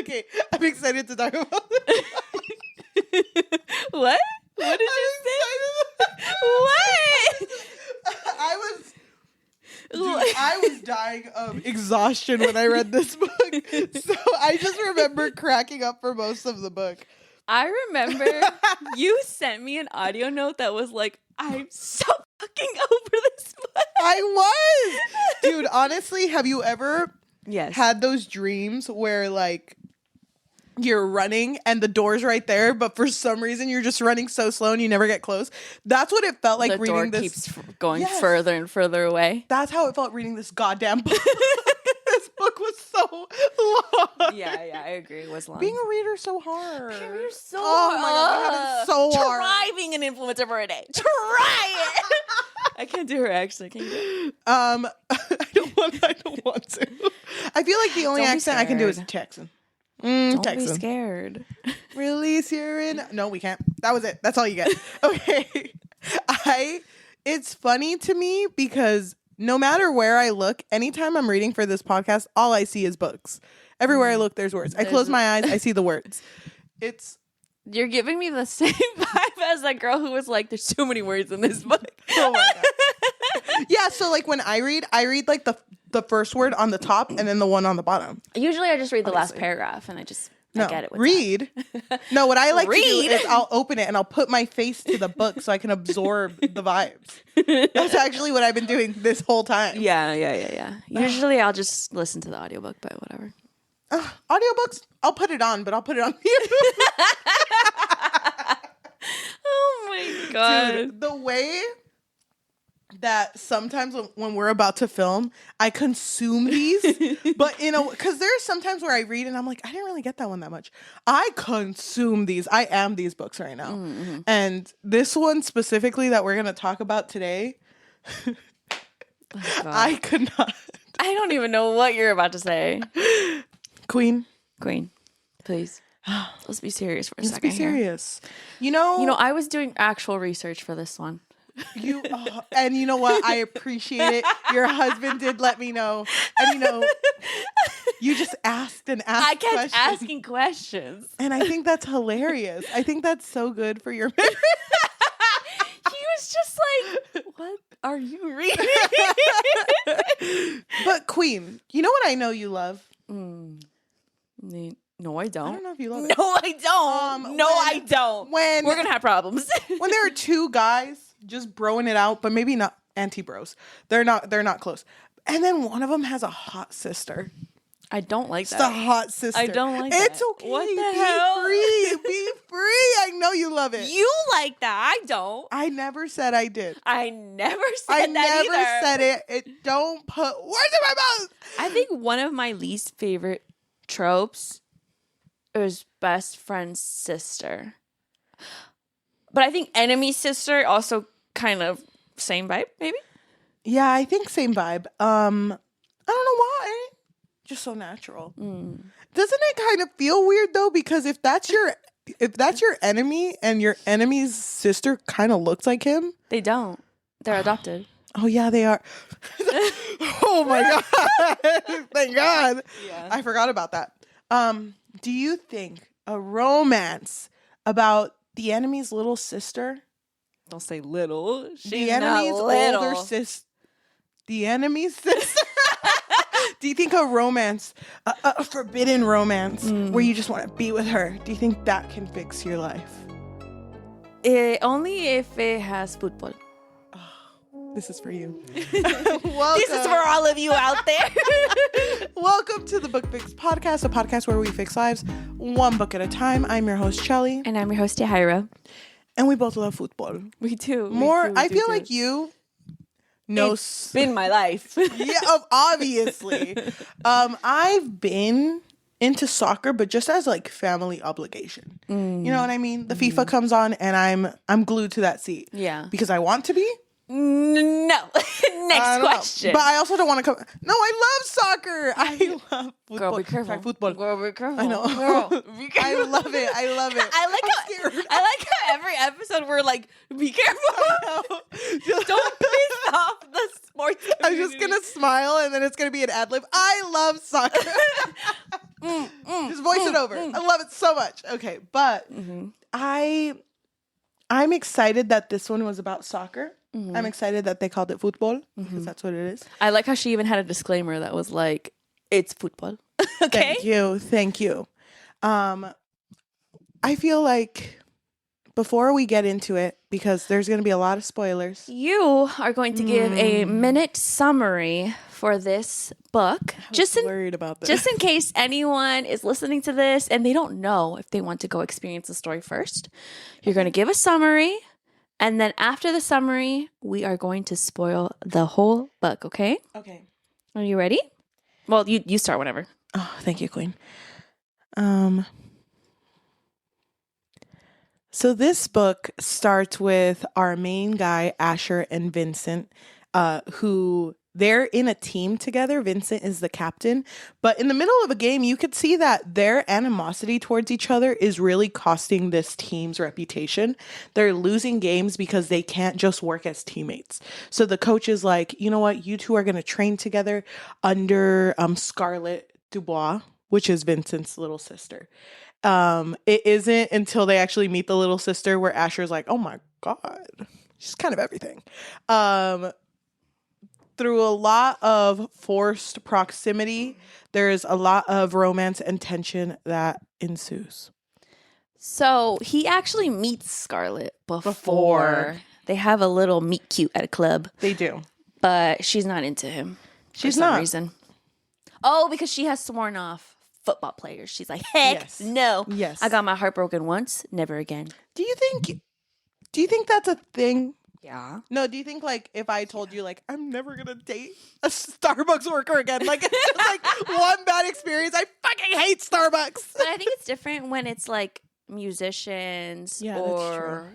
Okay, I'm excited to talk about this. What? What did you say? What? I was dying of exhaustion when I read this book. So I just remember cracking up for most of the book. I remember you sent me an audio note that was like, I'm so fucking over this book. I was. Dude, honestly, have you ever had those dreams where like you're running and the door's right there, but for some reason you're just running so slow and you never get close? That's what it felt like reading door this. Keeps going further and further away. That's how it felt reading this goddamn book. This book was so long. Yeah, I agree. It was long. Being a reader is so hard. Being a reader is so hard. My God, we have it so hard. Try being an influencer for a day. Try it. I can't do her accent. Can you? I don't want to. I feel like the only accent I can do is Texan. Don't Texan. be scared. Release your in. No, we can't. That was it. That's all you get. Okay. It's funny to me because no matter where I look, anytime I'm reading for this podcast, all I see is books. Everywhere I look, there's words. I close my eyes, I see the words. You're giving me the same vibe as that girl who was like, there's so many words in this book. Oh my God. Yeah, so like when I read like the first word on the top and then the one on the bottom. Usually I just read the last paragraph and I get it. Read. No, what I like to do is I'll open it and I'll put my face to the book so I can absorb the vibes. That's actually what I've been doing this whole time. Yeah. Usually I'll just listen to the audiobook, but whatever. Audiobooks, I'll put it on, but I'll put it on mute. Oh my God. Dude, the way that sometimes when we're about to film, I consume these, but because there's sometimes where I read and I'm like, I didn't really get that one that much. I consume these. I am these books right now. Mm-hmm. And this one specifically that we're going to talk about today, I could not. I don't even know what you're about to say. Queen, please. Let's be serious for a second. Let's be serious. You know, I was doing actual research for this one. And you know what? I appreciate it. Your husband did let me know. And you just asked and asked I kept questions. asking questions. And I think that's hilarious. I think that's so good for your marriage. He was just like, what are you reading? But Queen, you know what I know you love? No, I don't. I don't know if you love it. No, I don't. I don't. When we're gonna have problems. When there are two guys just broing it out, but maybe not anti-bros. They're not close. And then one of them has a hot sister. I don't like that. It's a hot sister. I don't like that. It's okay. What the Be hell? Be free. I know you love it. You like that. I don't. I never said I did. I never said that either. I never said it. It don't put words in my mouth. I think one of my least favorite tropes is best friend's sister. But I think enemy sister also kind of same vibe, maybe? Yeah, I think same vibe. I don't know why. Just so natural. Doesn't it kind of feel weird though? Because if that's your enemy and your enemy's sister kind of looks like him, they don't. They're adopted. Oh yeah, they are. Oh my God! Thank God. Yeah. I forgot about that. Do you think a romance about the enemy's little sister? Don't say little. She's the enemy's older sister. The enemy's sister. Do you think a romance, a forbidden romance, where you just want to be with her, do you think that can fix your life? Only if it has football. Oh, this is for you. This is for all of you out there. Welcome to the Book Fix Podcast, a podcast where we fix lives one book at a time. I'm your host, Cheli. And I'm your host, Yajaira. And we both love football. We do. I feel like you... It's been my life. Yeah, obviously. I've been into soccer, but just as like family obligation. You know what I mean? The FIFA comes on and I'm glued to that seat. Yeah. Because I want to be? No. Next question. But I also don't want to come. No, I love soccer. I love football. Girl, be careful. Sorry, football. Girl, be careful. I know. Girl, be careful. I love it. I like how every episode we're like, be careful. Don't piss off the sports community. I'm just going to smile and then it's going to be an ad lib. I love soccer. Just voice it over. I love it so much. Okay, but I'm excited that this one was about soccer. I'm excited that they called it football because that's what it is. I like how she even had a disclaimer that was like, it's football. Okay. Thank you. I feel like before we get into it, because there's going to be a lot of spoilers. You are going to give a minute summary for this book. Worried about this. Just in case anyone is listening to this and they don't know if they want to go experience the story first. You're going to give a summary. And then after the summary, we are going to spoil the whole book, okay? Okay. Are you ready? Well, you start whenever. Oh, thank you, Queen. So this book starts with our main guy, Asher and Vincent, who they're in a team together. Vincent is the captain. But in the middle of a game, you could see that their animosity towards each other is really costing this team's reputation. They're losing games because they can't just work as teammates. So the coach is like, you know what? You two are going to train together under Scarlett DuBois, which is Vincent's little sister. It isn't until they actually meet the little sister where Asher's like, oh my God, she's kind of everything. Through a lot of forced proximity, there's a lot of romance and tension that ensues. So he actually meets Scarlett before. They have a little meet cute at a club. They do. But she's not into him. She's for some not. reason. Oh, because she has sworn off football players. She's like, heck no. Yes. I got my heart broken once, never again. Do you think that's a thing? Yeah. No, do you think like if I told you like I'm never gonna date a Starbucks worker again, like it's just like one bad experience, I fucking hate Starbucks. But I think it's different when it's like musicians or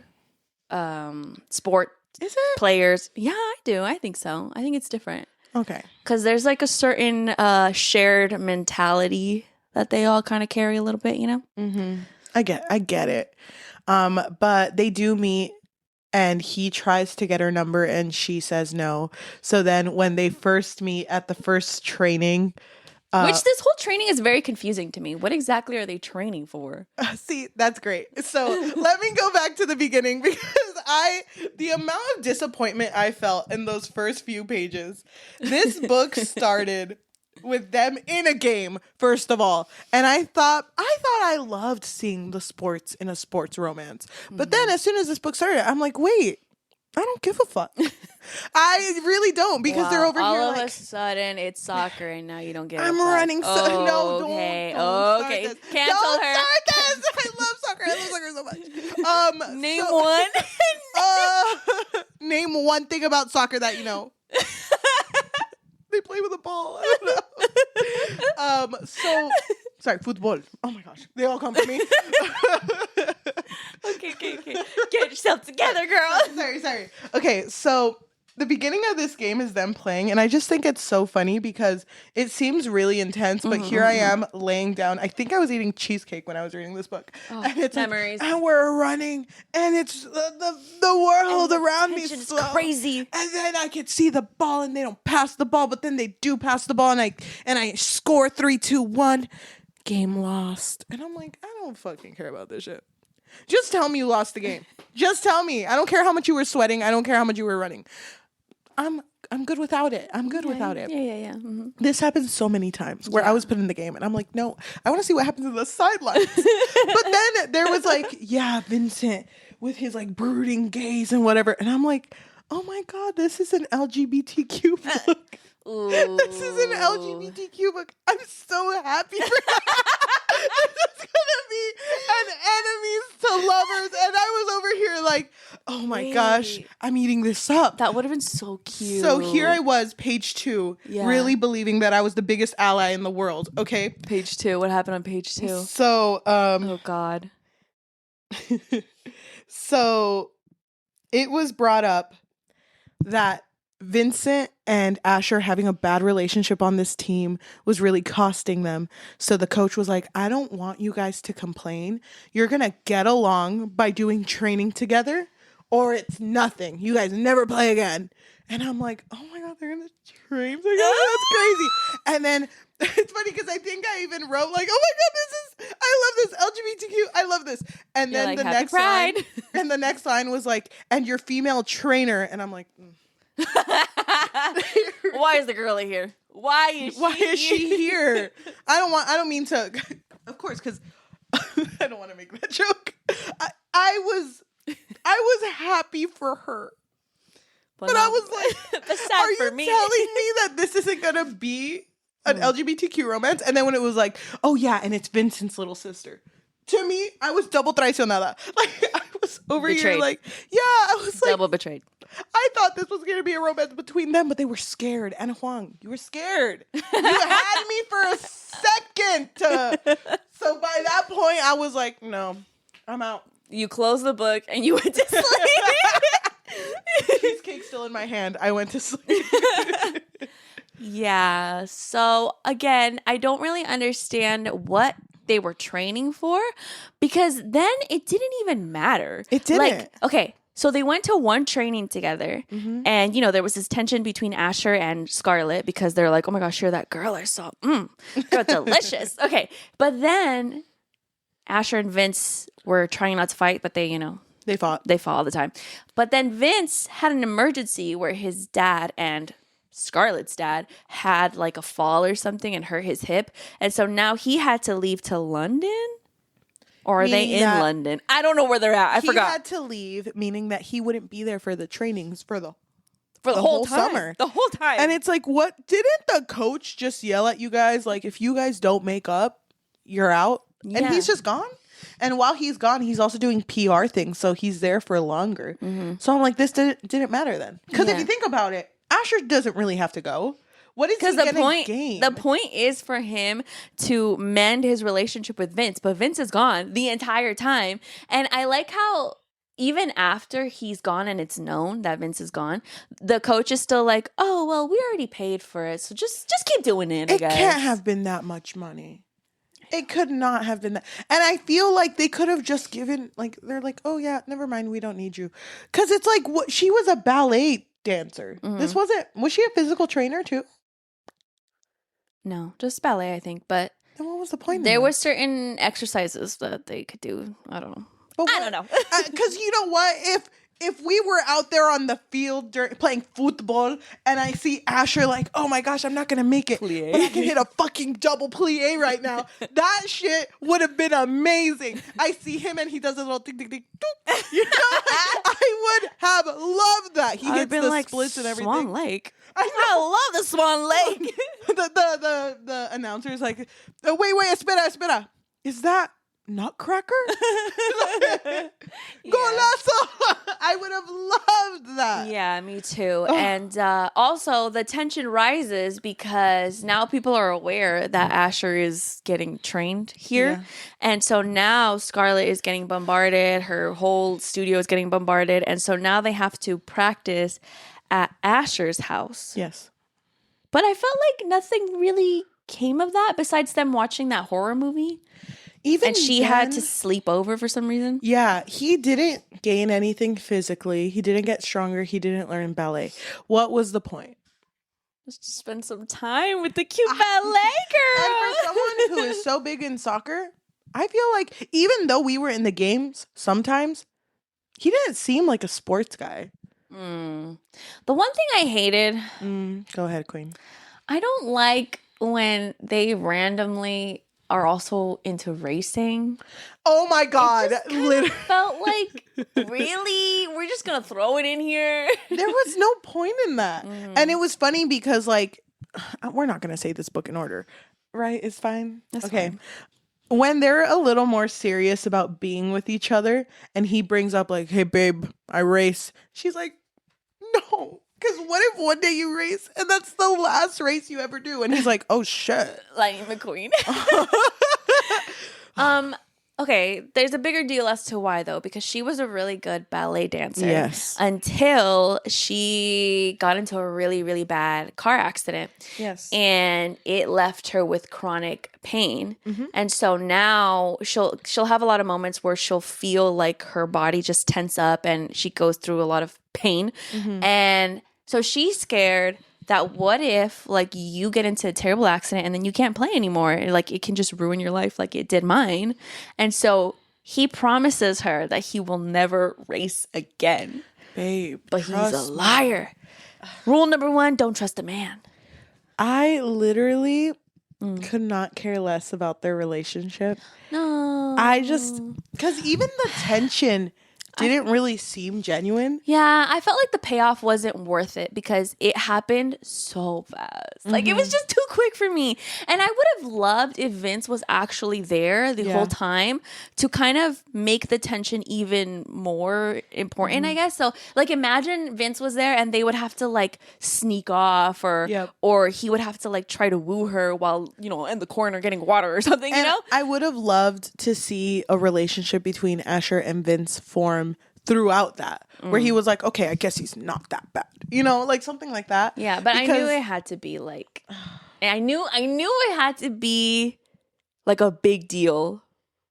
sport Is it? players. Yeah, I do. I think so. I think it's different. Okay. Because there's like a certain shared mentality that they all kind of carry a little bit, you know? Mm-hmm. I get it. But they do meet and he tries to get her number and she says no. So then when they first meet at the first training, which this whole training is very confusing to me. What exactly are they training for? See, that's great. So let me go back to the beginning because the amount of disappointment I felt in those first few pages. This book started with them in a game, first of all. And I thought I loved seeing the sports in a sports romance. But then as soon as this book started, I'm like, wait, I don't give a fuck. I really don't because they're over all here of like, a sudden it's soccer and now you don't get it. I'm running no, don't okay. start this. Cancel don't her. Start this. I love soccer so much. Name one. Name one thing about soccer that you know. They play with a ball. I don't know. Sorry, football. Oh my gosh. They all come for me. Okay. Get yourself together, girl. Sorry. Okay, so the beginning of this game is them playing, and I just think it's so funny because it seems really intense, but here I am laying down. I think I was eating cheesecake when I was reading this book. Oh, and it's memories. Like, and we're running, and it's the world around me is slow. crazy. And then I could see the ball, and they don't pass the ball, but then they do pass the ball, and I score 3-2-1. Game lost. And I'm like, I don't fucking care about this shit. Just tell me you lost the game. Just tell me. I don't care how much you were sweating. I don't care how much you were running. I'm good without it. I'm good without it. Yeah. Mm-hmm. This happens so many times where I was put in the game and I'm like, no, I want to see what happens in the sidelines. But then there was like, Vincent with his like brooding gaze and whatever. And I'm like, oh my God, this is an LGBTQ book. Ooh. This is an LGBTQ book. I'm so happy for this is gonna be an enemies to lovers, and I was over here like, oh my gosh, I'm eating this up. That would have been so cute. So here I was, page 2, really believing that I was the biggest ally in the world. Okay, page 2. What happened on page 2? So, oh God. So it was brought up that Vincent and Asher having a bad relationship on this team was really costing them. So the coach was like, I don't want you guys to complain. You're going to get along by doing training together or it's nothing. You guys never play again. And I'm like, oh my God, they're going to train together? That's crazy. And then It's funny because I think I even wrote like, "Oh my god, I love this LGBTQ. I love this." And You're then like, the "Happy next Pride." line, and the next line was like, "And your female trainer," and I'm like, Why is the girlie here? Why is she here? I don't mean to. Of course, because I don't want to make that joke. I was happy for her. But I was like, are you telling me that this isn't going to be an LGBTQ romance? And then when it was like, oh yeah, and it's Vincent's little sister. To me, I was double traicionada. Like, I was over Betrayed. here like, yeah, I was like. Double betrayed. I thought this was going to be a romance between them, but they were scared. Ana Huang, you were scared. You had me for a second. So by that point, I was like, no, I'm out. You closed the book and you went to sleep. Cheesecake's still in my hand. I went to sleep. Yeah. So again, I don't really understand what they were training for because then it didn't even matter. It didn't. Like, okay. So they went to one training together and, you know, there was this tension between Asher and Scarlett because they're like, oh my gosh, you're that girl I saw. Girl, delicious. Okay. But then Asher and Vince were trying not to fight, but they, you know. They fought. They fought all the time. But then Vince had an emergency where his dad and Scarlett's dad had like a fall or something and hurt his hip. And so now he had to leave to London. Or are they in London? I don't know where they're at. I forgot. He had to leave, meaning that he wouldn't be there for the trainings for the whole summer. The whole time. And it's like, what? Didn't the coach just yell at you guys? Like, if you guys don't make up, you're out. Yeah. And he's just gone. And while he's gone, he's also doing PR things. So he's there for longer. So I'm like, this didn't matter then. Because if you think about it, Asher doesn't really have to go. What is he gonna gain? The point is for him to mend his relationship with Vince, but Vince is gone the entire time. And I like how even after he's gone and it's known that Vince is gone, the coach is still like, "Oh, well, we already paid for it, so just keep doing it." It can't have been that much money. It could not have been that. And I feel like they could have just given, like, they're like, "Oh yeah, never mind, we don't need you," because it's like, what? She was a ballet dancer. This wasn't. Was she a physical trainer too? No, just ballet, I think. But then what was the point? There were certain exercises that they could do. I don't know. I don't know. Because you know what? If we were out there on the field playing football and I see Asher like, oh my gosh, I'm not going to make it, plie. But I can hit a fucking double plie right now. That shit would have been amazing. I see him and he does a little tick, tick, tick, doop. You know? I would have loved that. He hits the like, splits and everything. Swan Lake. I love the Swan Lake. The announcer is like, oh, wait, espera. Is that Nutcracker? Golazo! I would have loved that. Yeah, me too. And also the tension rises because now people are aware that Asher is getting trained here. Yeah. And so now Scarlett is getting bombarded. Her whole studio is getting bombarded. And so now they have to practice at Asher's house. Yes. But I felt like nothing really came of that besides them watching that horror movie. And she had to sleep over for some reason. Yeah, he didn't gain anything physically. He didn't get stronger. He didn't learn ballet. What was the point? Just to spend some time with the cute ballet girl. And for someone who is so big in soccer, I feel like even though we were in the games sometimes, he didn't seem like a sports guy. The one thing I hated... Go ahead, Queen. I don't like when they randomly... are also into racing. Oh my God. It just felt like, really? We're just going to throw it in here? There was no point in that. And it was funny because, like, we're not going to say this book in order, right? It's fine? That's okay. Fine. When they're a little more serious about being with each other and he brings up, like, hey, babe, I race. She's like, no. Because what if one day you race and that's the last race you ever do? And he's like, oh, shit. Lightning McQueen. Okay, there's a bigger deal as to why, though, because she was a really good ballet dancer. Yes. Until she got into a really, really bad car accident. Yes. And it left her with chronic pain. And so now she'll have a lot of moments where she'll feel like her body just tense up and she goes through a lot of pain. And so she's scared that what if like you get into a terrible accident and then you can't play anymore? Like it can just ruin your life like it did mine. And so he promises her that he will never race again. Babe, but he's a liar. Rule number 1, don't trust a man. I literally could not care less about their relationship. No. I just, because even the tension didn't really seem genuine. Yeah, I felt like the payoff wasn't worth it because it happened so fast. Like, it was just too quick for me. And I would have loved if Vince was actually there the whole time to kind of make the tension even more important, I guess. So, like, imagine Vince was there and they would have to, like, sneak off or he would have to, like, try to woo her while, you know, in the corner getting water or something, And you know? I would have loved to see a relationship between Asher and Vince form throughout that, where he was like, okay, I guess he's not that bad, you know, like something like that. Yeah, but I knew it had to be like, I knew it had to be like a big deal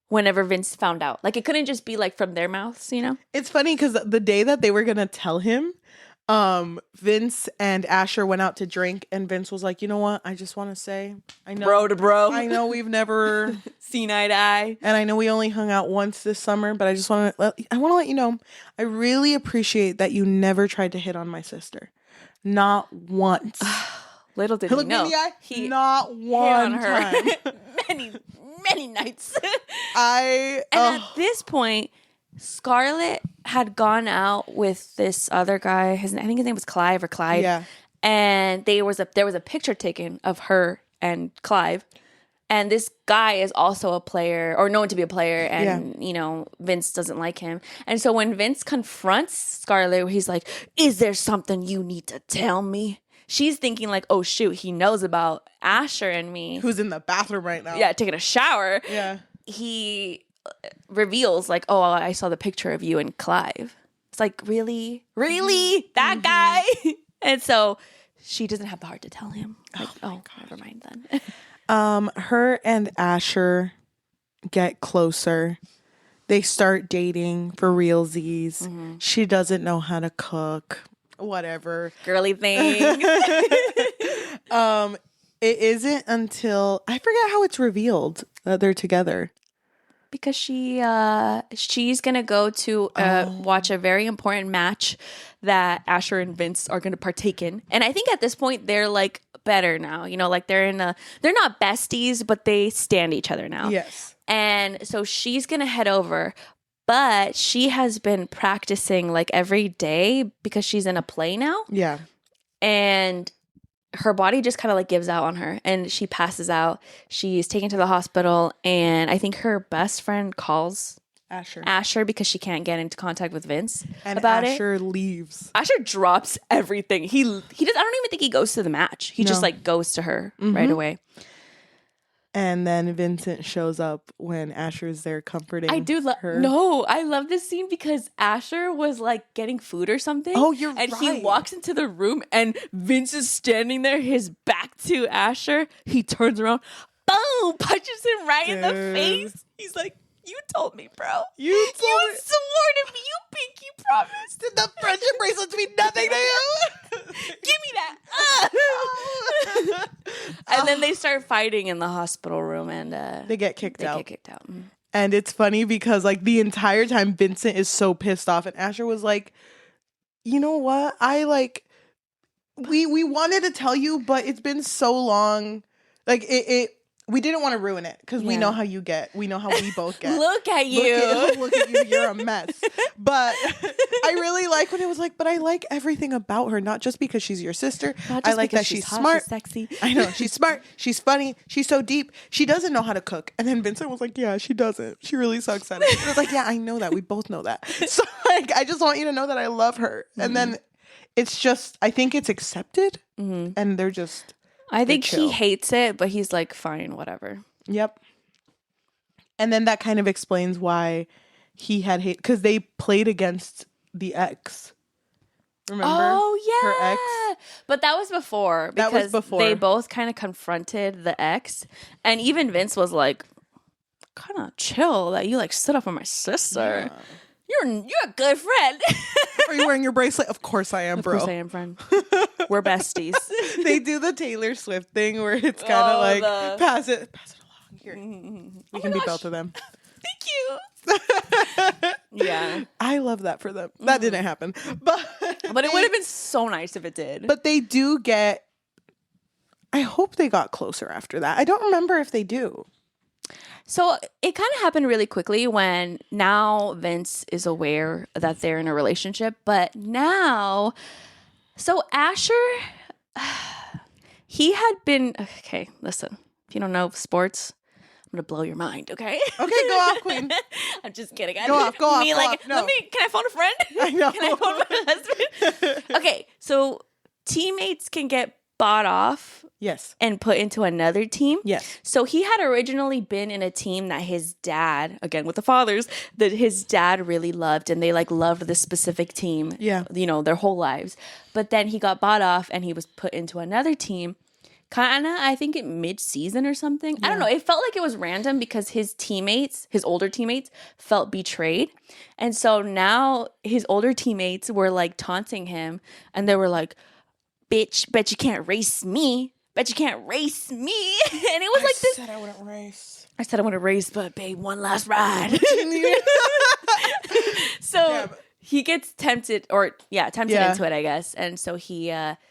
whenever Vince found out. Like it couldn't just be like from their mouths, you know? It's funny because the day that they were gonna tell him, Vince and Asher went out to drink, and Vince was like, you know what, I just want to say, I know Bro to bro. I know we've never seen eye to eye, and I know we only hung out once this summer, but I just want to let you know, I really appreciate that you never tried to hit on my sister, not once. Little did he Look me know, in the eye, he not one hit on her time. many nights. And at this point, Scarlett had gone out with this other guy. I think his name was Clive or Clyde. Yeah. And there was a picture taken of her and Clive. And this guy is also a player or known to be a player. And, you know, Vince doesn't like him. And so when Vince confronts Scarlett, he's like, is there something you need to tell me? She's thinking like, oh, shoot, he knows about Asher and me. who's in the bathroom right now. Yeah, taking a shower. Yeah. He reveals like, oh, I saw the picture of you and Clive. It's like, really that guy. And so she doesn't have the heart to tell him. Like, oh never mind then. Her and Asher get closer. They start dating for realsies. She doesn't know how to cook. Whatever. Girly thing. It isn't until I forget how it's revealed that they're together. Because she's gonna go to watch a very important match that Asher and Vince are gonna partake in, and I think at this point they're like better now. You know, like they're not besties, but they stand each other now. Yes. And so she's gonna head over, but she has been practicing like every day because she's in a play now. Yeah. And her body just kind of like gives out on her and she passes out. She's taken to the hospital and I think her best friend calls Asher because she can't get into contact with Vince about Asher leaves. Asher drops everything. He does. I don't even think he goes to the match. He just like goes to her right away. And then Vincent shows up when Asher's there comforting her. No, I love this scene because Asher was like getting food or something. Oh, you're and right. he walks into the room and Vince is standing there, his back to Asher. He turns around, boom, punches him right in the face. He's like, you told me, bro. You swore to me. You pinky promised. Did the friendship bracelets mean nothing to you? Give me that. And then they start fighting in the hospital room and they get kicked out. Mm. And it's funny because like the entire time Vincent is so pissed off and Asher was like, you know what? We wanted to tell you, but it's been so long. Like we didn't want to ruin it because we know how you get. We know how we both get. Look at you. Look at you. You're a mess. But I really like when it was like, but I like everything about her, not just because she's your sister. I like that she's hot, smart. she's sexy. I know. She's smart. She's funny. She's so deep. She doesn't know how to cook. And then Vincent was like, yeah, she doesn't. She really sucks at it. And I was like, yeah, I know that. We both know that. So like, I just want you to know that I love her. And then it's just, I think it's accepted. And they're just... I think he hates it, but he's like, fine, whatever. Yep. And then that kind of explains why he had hate, because they played against the ex. Remember? Oh, yeah. Her ex. But that was before. That was before. They both kind of confronted the ex. And even Vince was like, kind of chill that you like stood up for my sister. Yeah. You're a good friend. Are you wearing your bracelet? Of course I am, bro. Of course I am, friend. We're besties. They do the Taylor Swift thing where it's kind of like pass it along here. We can be belt to them. Thank you. Yeah, I love that for them. That didn't happen, but it would have been so nice if it did. But they do get. I hope they got closer after that. I don't remember if they do. So it kind of happened really quickly when now Vince is aware that they're in a relationship. But now, so Asher, he had been, okay, listen, if you don't know sports, I'm going to blow your mind, okay? Okay, go off, queen. I'm just kidding. Go off. No. Can I phone a friend? I know. Can I phone my husband? Okay, so teammates can get bought off. Yes. And put into another team. Yes. So he had originally been in a team that his dad, again with the fathers, that his dad really loved, and they like loved this specific team. Yeah. You know, their whole lives. But then he got bought off and he was put into another team. Kind of, I think mid-season or something. Yeah. I don't know. It felt like it was random because his teammates, his older teammates, felt betrayed. And so now his older teammates were like taunting him, and they were like, "Bitch, bet you can't race me. Bet you can't race me." And it was like this. I said I wouldn't race. I said I want to race, but babe, one last ride. So he gets tempted into it, I guess. And so he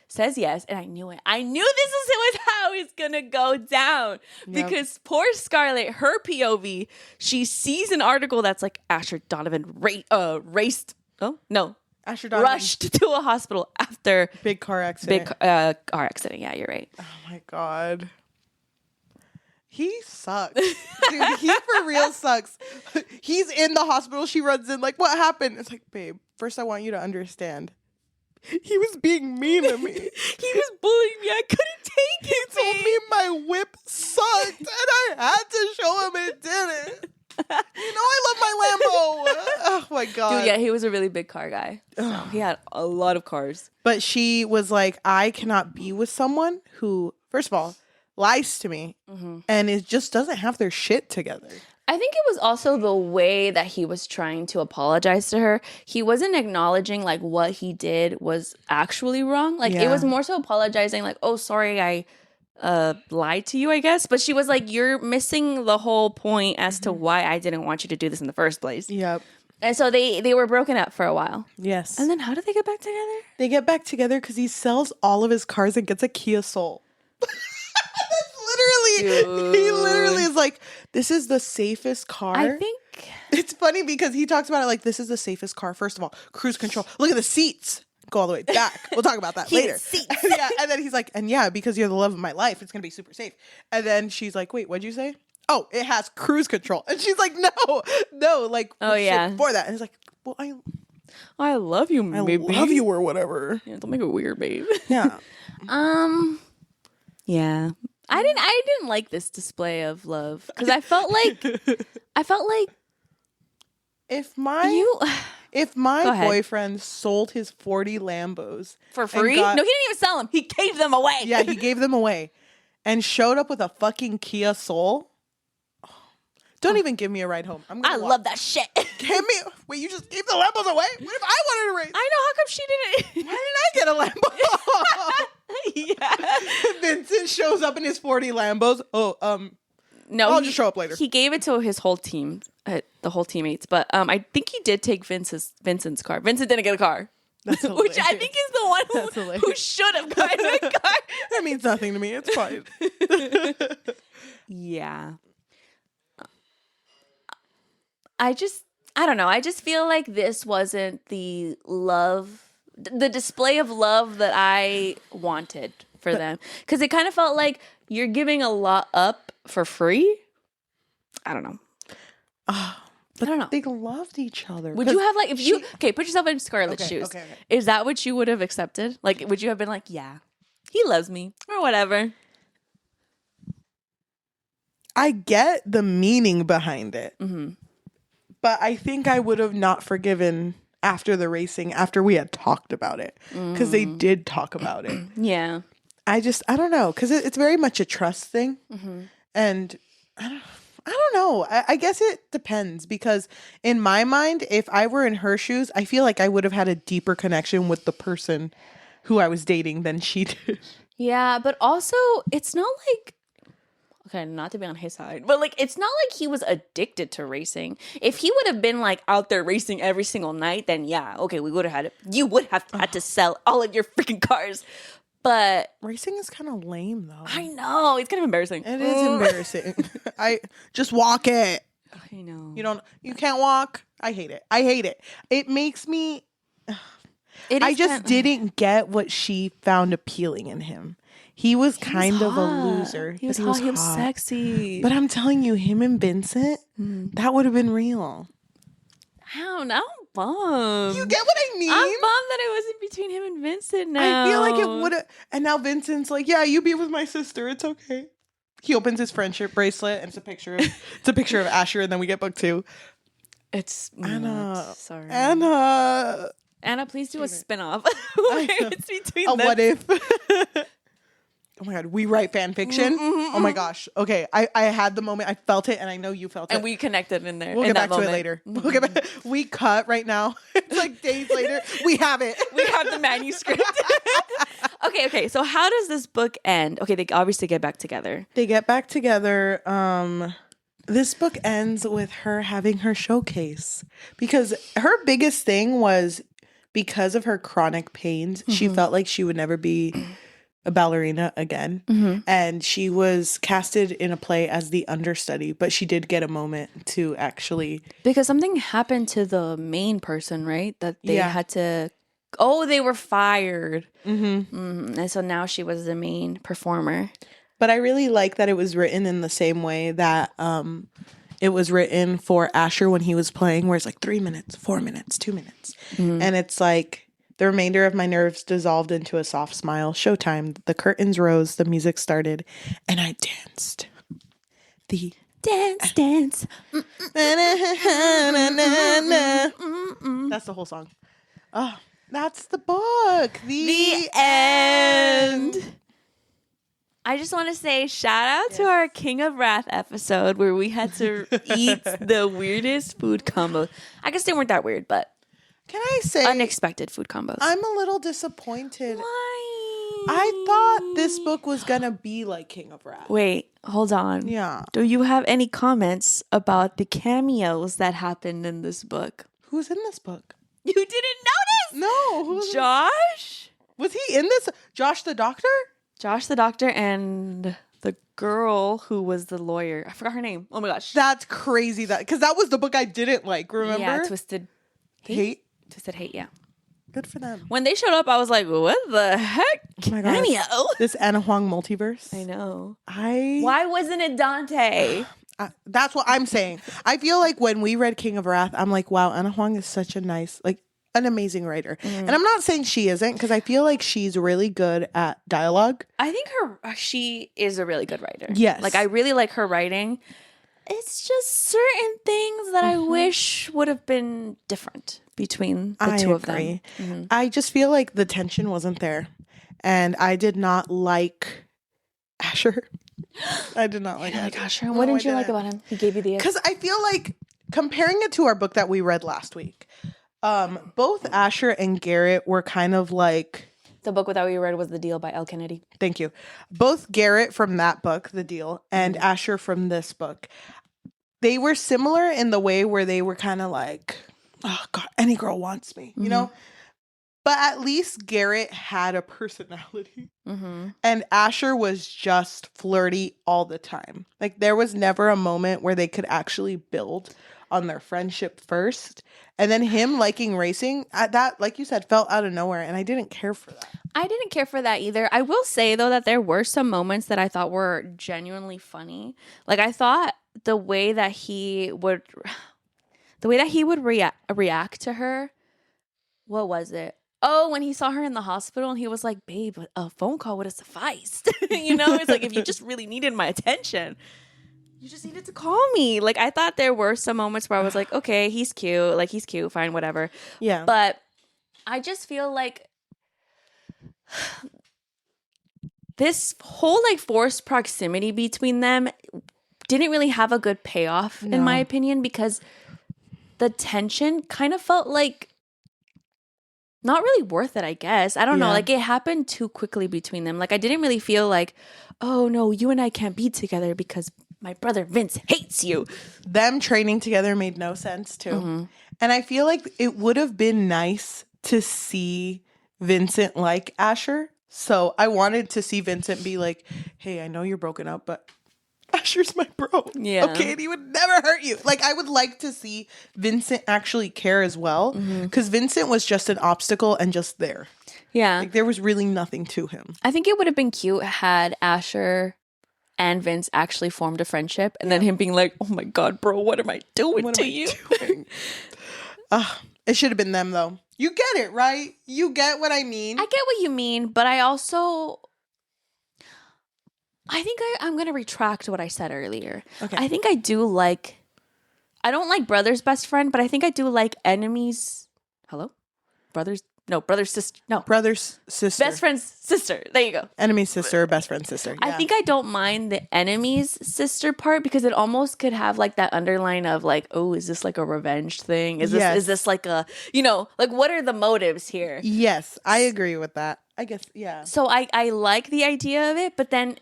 says yes. And I knew it. I knew this was how it's going to go down. Yep. Because poor Scarlett, her POV, she sees an article that's like Asher Donovan raced. Oh, no. Asher Donovan rushed to a hospital after big car accident. Car accident. Yeah, you're right. Oh my God. He sucks. Dude, he for real sucks. He's in the hospital. She runs in like, "What happened?" It's like, "Babe, first I want you to understand. He was being mean to me. He was bullying me. I couldn't take it. He told me my whip sucked and I had to show him it didn't. You know I love my Lambo." Oh my God. Dude, yeah, he was a really big car guy. So he had a lot of cars. But she was like, "I cannot be with someone who, first of all, lies to me and it just doesn't have their shit together." I think it was also the way that he was trying to apologize to her. He wasn't acknowledging like what he did was actually wrong. Like it was more so apologizing like, "Oh, sorry, I lied to you," I guess. But she was like, "You're missing the whole point as to why I didn't want you to do this in the first place." Yep. And so they were broken up for a while. Yes. And then how did they get back together? They get back together because he sells all of his cars and gets a Kia Soul. He literally is like, "This is the safest car." I think it's funny because he talks about it like, "This is the safest car. First of all, cruise control. Look at the seats. Go all the way back. We'll talk about that later." Yeah, and then he's like, "And yeah, because you're the love of my life, it's gonna be super safe." And then she's like, "Wait, what'd you say?" "Oh, it has cruise control." And she's like, no, like, oh yeah, for that. And he's like, "Well, I love you, baby. I love you or whatever." Yeah, don't make it weird, babe. Yeah. Yeah. I didn't like this display of love because I felt like if my boyfriend sold his 40 Lambos for free, no, he didn't even sell them. He gave them away. Yeah, he gave them away, and showed up with a fucking Kia Soul. Don't even give me a ride home. I love that shit. Wait, you just gave the Lambos away? What if I wanted to race? I know. How come she didn't? Why didn't I get a Lambo? Yeah. Vincent shows up in his 40 Lambos. No, I'll just show up later. He gave it to his whole team, the whole teammates. But I think he did take Vincent's car. Vincent didn't get a car. Which I think is the one who should have gotten a car. That means nothing to me. It's fine. Yeah. I don't know. I just feel like this wasn't the display of love that I wanted for them. Because it kind of felt like you're giving a lot up for free. I don't know. I don't know. They loved each other. Would you have put yourself in Scarlett's shoes. Okay. Is that what you would have accepted? Like, would you have been like, "Yeah, he loves me," or whatever? I get the meaning behind it. Mm-hmm. But I think I would have not forgiven after the racing, after we had talked about it. Because they did talk about it. Yeah. I don't know. Because it's very much a trust thing. Mm-hmm. And I don't know. I guess it depends. Because in my mind, if I were in her shoes, I feel like I would have had a deeper connection with the person who I was dating than she did. Yeah, but also it's not like, okay, not to be on his side, but like it's not like he was addicted to racing. If he would have been like out there racing every single night, then yeah, okay, we would have had it. You would have had to sell all of your freaking cars. But racing is kind of lame, though. I know, it's kind of embarrassing. It is embarrassing. I just walk it. I know. You can't walk. I hate it. It makes me. I just didn't get what she found appealing in him. He was kind of a loser. He was hot. He was sexy. But I'm telling you, him and Vincent, that would have been real. I don't know. I'm bummed. You get what I mean? I'm bummed that it wasn't between him and Vincent now. I feel like it would have. And now Vincent's like, yeah, you be with my sister. It's okay. He opens his friendship bracelet and it's a picture of Asher, and then we get book 2. It's Anna. Sorry. Anna, please do a spinoff. It's between them. What if? Oh my God, we write fan fiction. Oh my gosh. Okay, I had the moment. I felt it, and I know you felt it. And we connected in there. We'll get back to it later. We cut right now. It's like days later. We have it. We have the manuscript. Okay. So how does this book end? Okay, they obviously get back together. They get back together. This book ends with her having her showcase because her biggest thing was because of her chronic pains. She felt like she would never be a ballerina again. And she was casted in a play as the understudy, but she did get a moment to actually, because something happened to the main person, right? That they had to, they were fired. And so now she was the main performer. But I really like that it was written in the same way that it was written for Asher when he was playing, where it's like 3 minutes, 4 minutes, 2 minutes. And it's like, the remainder of my nerves dissolved into a soft smile. Showtime. The curtains rose. The music started. And I danced. The dance. That's the whole song. Oh, that's the book. The end. I just want to say shout out to our King of Wrath episode where we had to eat the weirdest food combo. I guess they weren't that weird, but can I say unexpected food combos. I'm a little disappointed. Why? I thought this book was gonna be like King of Wrath. Wait, hold on. Yeah. Do you have any comments about the cameos that happened in this book? Who's in this book? You didn't notice? No. Who's Josh? Was he in this? Josh the doctor? Josh the doctor and the girl who was the lawyer. I forgot her name. Oh my gosh. That's crazy. Because that was the book I didn't like, remember? Yeah, Twisted Hate. Twisted Hate, yeah. Good for them. When they showed up, I was like, what the heck? Oh my God. Cameo. This Ana Huang multiverse. I know. Why wasn't it Dante? That's what I'm saying. I feel like when we read King of Wrath, I'm like, wow, Ana Huang is such a nice, like, an amazing writer. And I'm not saying she isn't, because I feel like she's really good at dialogue. I think she is a really good writer. Yes. Like, I really like her writing. It's just certain things that I wish would have been different between the two of them. I just feel like the tension wasn't there. And I did not like Asher. I did not like Asher. What didn't you like about him? He gave you the... Because I feel like, comparing it to our book that we read last week, both Asher and Garrett were kind of like... The book that we read was The Deal by L. Kennedy. Thank you. Both Garrett from that book, The Deal, and Asher from this book, they were similar in the way where they were kind of like, oh God, any girl wants me, you know? But at least Garrett had a personality. And Asher was just flirty all the time. Like, there was never a moment where they could actually build on their friendship first. And then him liking racing, that, like you said, felt out of nowhere. And I didn't care for that. I didn't care for that either. I will say, though, that there were some moments that I thought were genuinely funny. Like, I thought the way that he would react to her, what was it? Oh, when he saw her in the hospital and he was like, babe, a phone call would have sufficed. You know, it's like, if you just really needed my attention, you just needed to call me. Like, I thought there were some moments where I was like, okay, he's cute. Like, he's cute. Fine, whatever. Yeah. But I just feel like this whole, like, forced proximity between them didn't really have a good payoff, in my opinion, because the tension kind of felt like not really worth it, I guess. I don't know. Yeah. Like, it happened too quickly between them. Like, I didn't really feel like, oh, no, you and I can't be together because my brother Vince hates you. Them training together made no sense, too. Mm-hmm. And I feel like it would have been nice to see Vincent like Asher. So I wanted to see Vincent be like, hey, I know you're broken up, but Asher's my bro. Yeah. Okay, and he would never hurt you. Like, I would like to see Vincent actually care as well. Because Vincent was just an obstacle and just there. Yeah. Like, there was really nothing to him. I think it would have been cute had Asher and Vince actually formed a friendship, and then him being like, oh my God, bro, what am I doing What to am I you? doing? It should have been them, though. You get it, right? You get what I mean? I get what you mean, but I think I'm going to retract what I said earlier. Okay. I think I don't like brother's best friend, but I think I do like enemies. Hello? Brother's sister. No. Brother's sister. Best friend's sister. There you go. Enemy's sister, best friend's sister. I Yeah. think I don't mind the enemy's sister part because it almost could have like that underline of like, oh, is this like a revenge thing? Is this like a, like what are the motives here? Yes, I agree with that. I guess, yeah. So I like the idea of it, but then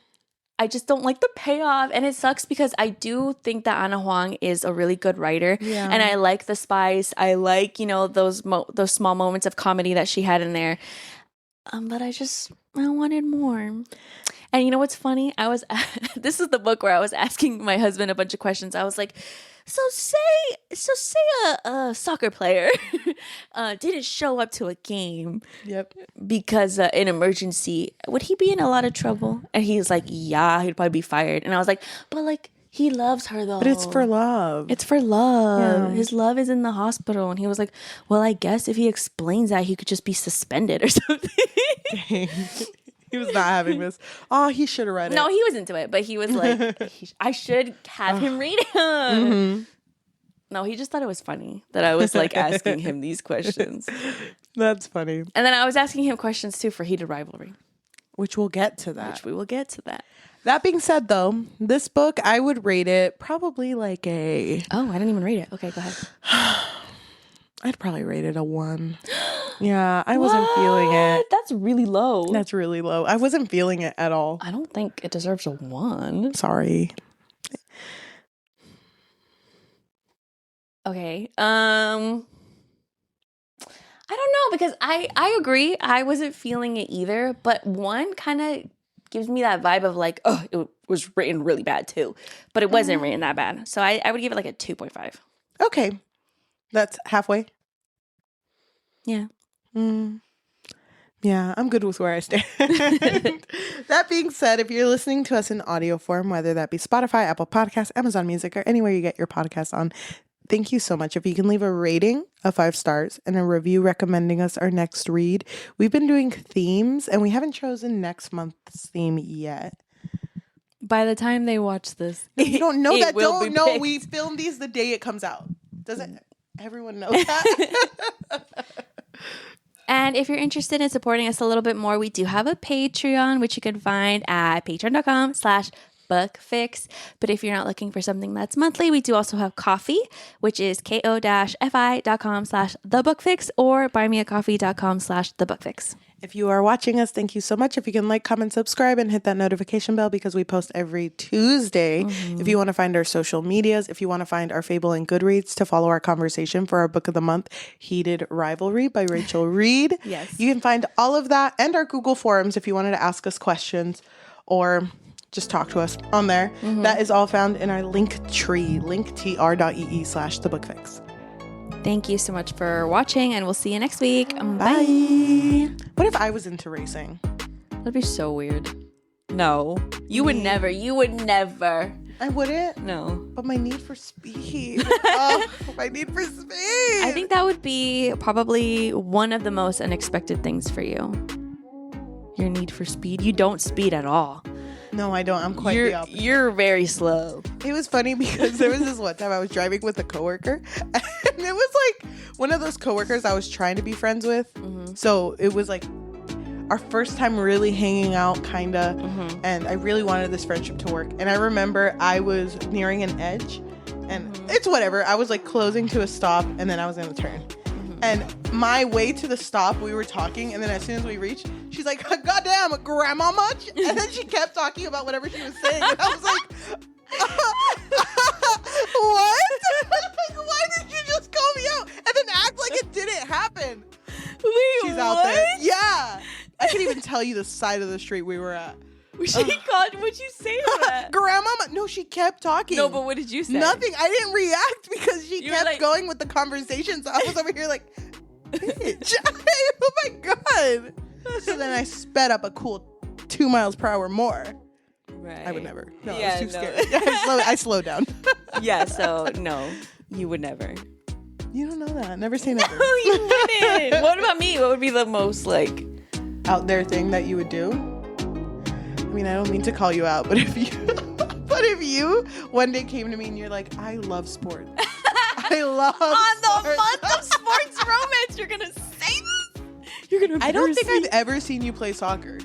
I just don't like the payoff. And it sucks because I do think that Ana Huang is a really good writer. Yeah. And I like the spice. I like, those small moments of comedy that she had in there. But I wanted more. And you know what's funny? This is the book where I was asking my husband a bunch of questions. I was like, so say a soccer player didn't show up to a game Yep. because an emergency, would he be in a lot of trouble? And he's like, yeah, he'd probably be fired. And I was like, but like, he loves her though. But it's for love. It's for love. Yeah. His love is in the hospital. And he was like, well, I guess if he explains that, he could just be suspended or something. Dang. He was not having this. Oh, he should have read it. No, he was into it, but he was like, I should have him read it. Mm-hmm. No, he just thought it was funny that I was like asking him these questions. That's funny. And then I was asking him questions too for Heated Rivalry. Which we'll get to that. Which we will get to that. That being said, though, this book, I would rate it probably like a... Oh, I didn't even read it. Okay, go ahead. I'd probably rate it a 1. Yeah, I wasn't feeling it. That's really low. That's really low. I wasn't feeling it at all. I don't think it deserves a 1. Sorry. Okay. I don't know because I agree. I wasn't feeling it either, but 1 kind of gives me that vibe of like, oh, it was written really bad too, but it wasn't written that bad. So I would give it like a 2.5. Okay. That's halfway. Yeah. Yeah, I'm good with where I stand. That being said, if you're listening to us in audio form, whether that be Spotify, Apple Podcasts, Amazon Music, or anywhere you get your podcasts on, thank you so much. If you can leave a rating of 5 stars and a review recommending us our next read. We've been doing themes, and we haven't chosen next month's theme yet. By the time they watch this, You don't know that. will Don't be know. picked. We film these the day it comes out. Doesn't everyone know that? And if you're interested in supporting us a little bit more, we do have a Patreon, which you can find at patreon.com/bookfix. But if you're not looking for something that's monthly, we do also have Coffee, which is ko-fi.com/thebookfix or buymeacoffee.com/thebookfix. If you are watching us, thank you so much. If you can like, comment, subscribe, and hit that notification bell because we post every Tuesday. If you want to find our social medias, if you want to find our Fable and Goodreads to follow our conversation for our book of the month, Heated Rivalry by Rachel Reed. Yes. You can find all of that and our Google Forums if you wanted to ask us questions or just talk to us on there. That is all found in our link tree, linktr.ee/thebookfix. Thank you so much for watching, and we'll see you next week. Bye. What if I was into racing? That'd be so weird. No. You would never. You would never. I wouldn't. No. But my need for speed. Oh, my need for speed. I think that would be probably one of the most unexpected things for you. Your need for speed. You don't speed at all. No, I don't. I'm quite the opposite. You're very slow. It was funny because there was this one time I was driving with a coworker, and it was like one of those coworkers I was trying to be friends with. So it was like our first time really hanging out, kind of, and I really wanted this friendship to work. And I remember I was nearing an edge, and it's whatever. I was like closing to a stop, and then I was going to turn. And my way to the stop, we were talking, and then as soon as we reached, she's like, "Goddamn, grandma much?" And then she kept talking about whatever she was saying, and I was like, "What? Like, why did you just call me out and then act like it didn't happen?" Wait, She's what? out there. Yeah, I can even tell you the side of the street we were at. She called. What'd you say to that? Grandma, no, she kept talking. No, but what did you say? Nothing. I didn't react because she You were kept like- going with the conversation. So I was over here like, bitch. Oh my God. So then I sped up a cool 2 miles per hour more. Right. I would never. No, Yeah, I was too no. scared. I slowed down. Yeah, so no, you would never. You don't know that. Never say never. No, you wouldn't. What about me? What would be the most like out there thing that you would do? I mean, I don't mean to call you out, but if you one day came to me and you're like, "I love sports. I love on the sports." month of sports romance, you're gonna say this? You're gonna. I don't think embarrass I've ever seen you play soccer.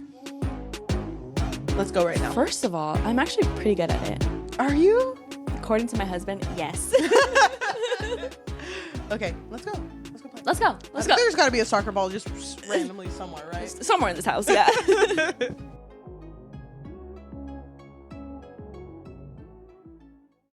Let's go right now. me? First of all, I'm actually pretty good at it. Are you? According to my husband, yes. Okay, let's go. Let's go play. Let's go. Let's go. There's got to be a soccer ball just randomly somewhere, right? Somewhere in this house, yeah.